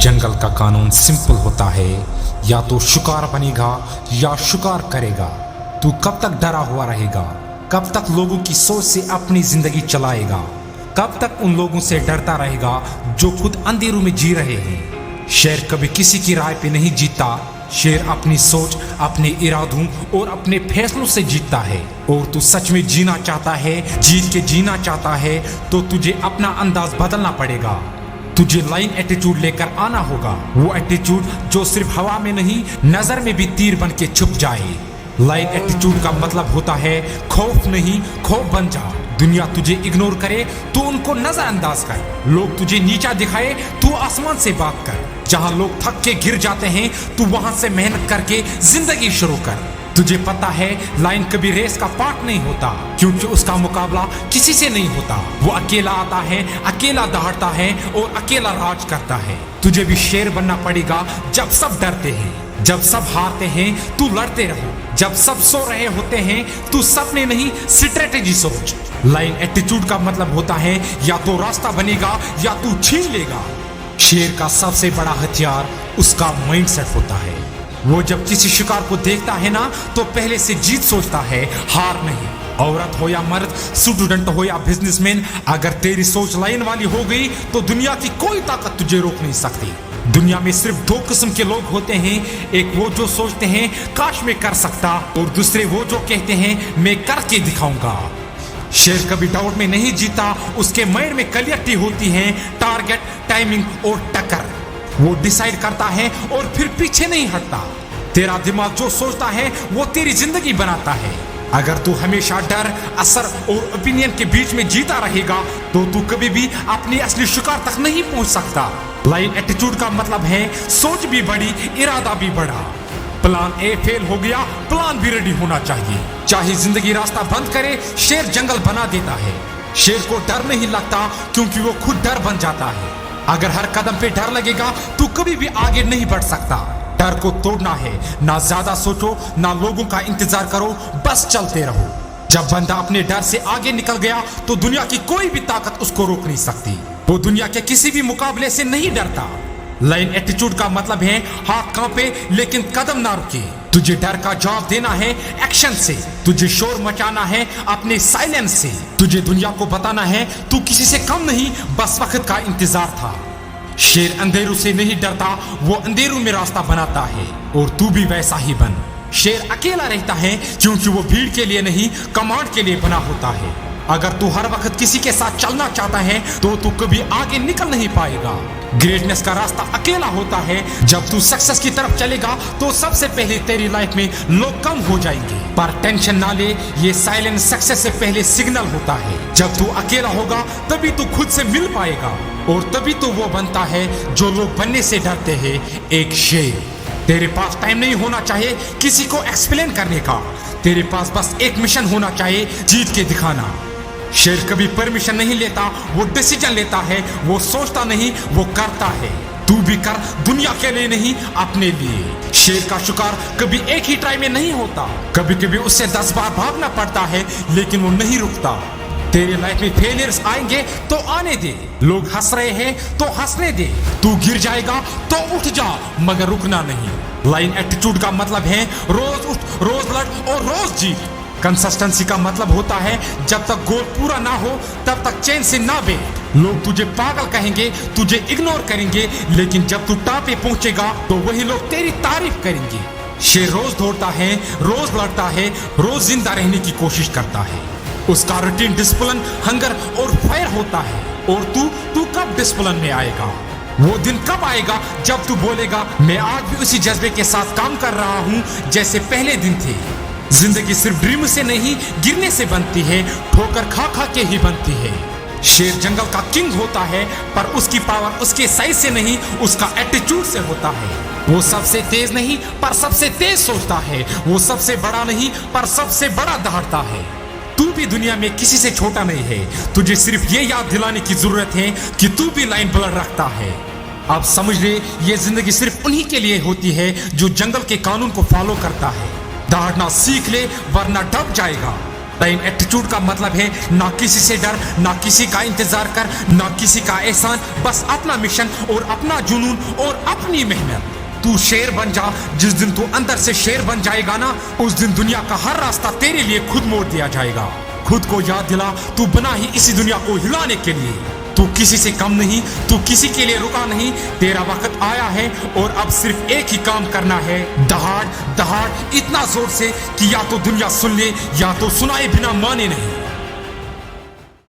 जंगल का कानून सिंपल होता है, या तो शिकार बनेगा या शिकार करेगा। तू कब तक डरा हुआ रहेगा? कब तक लोगों की सोच से अपनी जिंदगी चलाएगा? कब तक उन लोगों से डरता रहेगा जो खुद अंधेरों में जी रहे हैं? शेर कभी किसी की राय पे नहीं जीतता। शेर अपनी सोच, अपने इरादों और अपने फैसलों से जीतता है। और तू सच में जीना चाहता है, जीत के जीना चाहता है, तो तुझे अपना अंदाज बदलना पड़ेगा। तुझे लाइन एटीट्यूड लेकर आना होगा, वो एटीट्यूड जो सिर्फ हवा में नहीं, नजर में भी तीर बन के छुप जाए। लाइन एटीट्यूड का मतलब होता है खौफ नहीं, खौफ बन जा। दुनिया तुझे इग्नोर करे तो उनको नजरअंदाज कर। लोग तुझे नीचा दिखाए तो आसमान से बात कर। जहां लोग थक के गिर जाते हैं तू वहां से मेहनत करके जिंदगी शुरू कर। तुझे पता है लाइन कभी रेस का पार्ट नहीं होता, क्योंकि उसका मुकाबला किसी से नहीं होता। वो अकेला आता है, अकेला दहाड़ता है और अकेला राज करता है। तुझे भी शेर बनना पड़ेगा जब सब डरते हैं, जब सब हारते हैं तू लड़ते रहो, जब सब सो रहे होते हैं तू सपने नहीं स्ट्रेटेजी सोच। लाइन एटीट्यूड का मतलब होता है या तो रास्ता बनेगा या तू छीन लेगा। शेर का सबसे बड़ा हथियार उसका माइंडसेट होता है। वो जब किसी शिकार को देखता है ना तो पहले से जीत सोचता है, हार नहीं। औरत हो या मर्द, स्टूडेंट हो या बिजनेसमैन, अगर तेरी सोच लाइन वाली हो गई तो दुनिया की कोई ताकत तुझे रोक नहीं सकती। दुनिया में सिर्फ दो किस्म के लोग होते हैं, एक वो जो सोचते हैं काश मैं कर सकता, और दूसरे वो जो कहते हैं मैं करके दिखाऊंगा। शेर कभी डाउट में नहीं जीता, उसके माइंड में क्लियरिटी होती है, टारगेट, टाइमिंग और टक्कर। वो डिसाइड करता है और फिर पीछे नहीं हटता। तेरा दिमाग जो सोचता है वो तेरी जिंदगी बनाता है। अगर तू हमेशा डर, असर और ओपिनियन के बीच में जीता रहेगा तो तू कभी भी अपने असली शिकार तक नहीं पहुंच सकता। लाइन एटीट्यूड का मतलब है सोच भी बड़ी, इरादा भी बड़ा। प्लान ए फेल हो गया, प्लान भी रेडी होना चाहिए। चाहे जिंदगी रास्ता बंद करे, शेर जंगल बना देता है। शेर को डर नहीं लगता क्योंकि वो खुद डर बन जाता है। अगर हर कदम पे डर लगेगा तो कभी भी आगे नहीं बढ़ सकता। डर को तोड़ना है, ना ज्यादा सोचो, ना लोगों का इंतजार करो, बस चलते रहो। जब बंदा अपने डर से आगे निकल गया तो दुनिया की कोई भी ताकत उसको रोक नहीं सकती। वो दुनिया के किसी भी मुकाबले से नहीं डरता। लाइन एटीट्यूड का मतलब है हाथ कांपे लेकिन कदम ना रुके। तुझे डर का जवाब देना है एक्शन से। तुझे शोर मचाना है अपने साइलेंस से। तुझे दुनिया को बताना है तू किसी से कम नहीं, बस वक्त का इंतजार था। शेर अंधेरों से नहीं डरता, वो अंधेरों में रास्ता बनाता है, और तू भी वैसा ही बन। शेर अकेला रहता है क्योंकि वो भीड़ के लिए नहीं, कमांड के लिए बना होता है। अगर तू हर वक्त किसी के साथ चलना चाहता है तो तू कभी आगे निकल नहीं पाएगा। ग्रेटनेस का रास्ता अकेला होता है। जब तू सक्सेस की तरफ चलेगा तो सबसे पहले तेरी लाइफ में लोग कम हो जाएंगे, पर टेंशन ना ले, ये साइलेंट सक्सेस से पहले सिग्नल होता है। जब तू अकेला होगा तभी तू खुद से मिल पाएगा, और तभी तो वो बनता है जो लोग बनने से डरते हैं, एक शेर। तेरे पास टाइम नहीं होना चाहिए किसी को एक्सप्लेन करने का, तेरे पास बस एक मिशन होना चाहिए, जीत के दिखाना। शेर कभी परमिशन नहीं लेता, वो डिसीजन लेता है। वो सोचता नहीं, वो करता है। तू भी कर, दुनिया के लिए नहीं, अपने लिए। शेर का शिकार कभी एक ही ट्राई में नहीं होता, कभी कभी उससे 10 बार भागना पड़ता है, लेकिन वो नहीं रुकता। तेरे लाइफ में फेलियर्स आएंगे तो आने दे, लोग हंस रहे हैं तो हंसने दे। तू गिर जाएगा तो उठ जा, मगर रुकना नहीं। लाइन एटीट्यूड का मतलब है रोज उठ, रोज लड़ और रोज जीत। कंसिस्टेंसी का मतलब होता है जब तक गोल पूरा ना हो तब तक चैन से ना बैठ। लोग तुझे पागल कहेंगे, तुझे इग्नोर करेंगे, लेकिन जब तू टॉप पे पहुंचेगा तो वही लोग तेरी तारीफ करेंगे। शेर रोज दौड़ता है, रोज लड़ता है, रोज जिंदा रहने की कोशिश करता है। उसका रूटीन डिसिप्लिन, हंगर और फायर होता है। और तू कब डिसिप्लिन में आएगा? वो दिन कब आएगा जब तू बोलेगा मैं आज भी उसी जज्बे के साथ काम कर रहा हूँ जैसे पहले दिन थे। जिंदगी सिर्फ ड्रीम से नहीं, गिरने से बनती है, ठोकर खा खा के ही बनती है। शेर जंगल का किंग होता है, पर उसकी पावर उसके साइज से नहीं, उसका एटीट्यूड से होता है। वो सबसे तेज नहीं पर सबसे तेज सोचता है। वो सबसे बड़ा नहीं पर सबसे बड़ा दहाड़ता है। तू भी दुनिया में किसी से छोटा नहीं है। तुझे सिर्फ ये याद दिलाने की जरूरत है कि तू भी लाइन ब्लर रखता है। अब समझ ले, ये जिंदगी सिर्फ उन्हीं के लिए होती है जो जंगल के कानून को फॉलो करता है। दहाड़ना सीख ले वरना डब जाएगा। टाइम एटीट्यूड का मतलब है ना किसी से डर, ना किसी का इंतजार कर, ना किसी का एहसान, बस अपना मिशन और अपना जुनून और अपनी मेहनत। तू शेर बन जा। जिस दिन तू अंदर से शेर बन जाएगा ना, उस दिन दुनिया का हर रास्ता तेरे लिए खुद मोड़ दिया जाएगा। खुद को याद दिला, तू बना ही इसी दुनिया को हिलाने के लिए। तू किसी से कम नहीं, तू किसी के लिए रुका नहीं। तेरा वक्त आया है और अब सिर्फ एक ही काम करना है, दहाड़ दहाड़ इतना जोर से कि या तो दुनिया सुन ले या तो सुनाए बिना माने नहीं।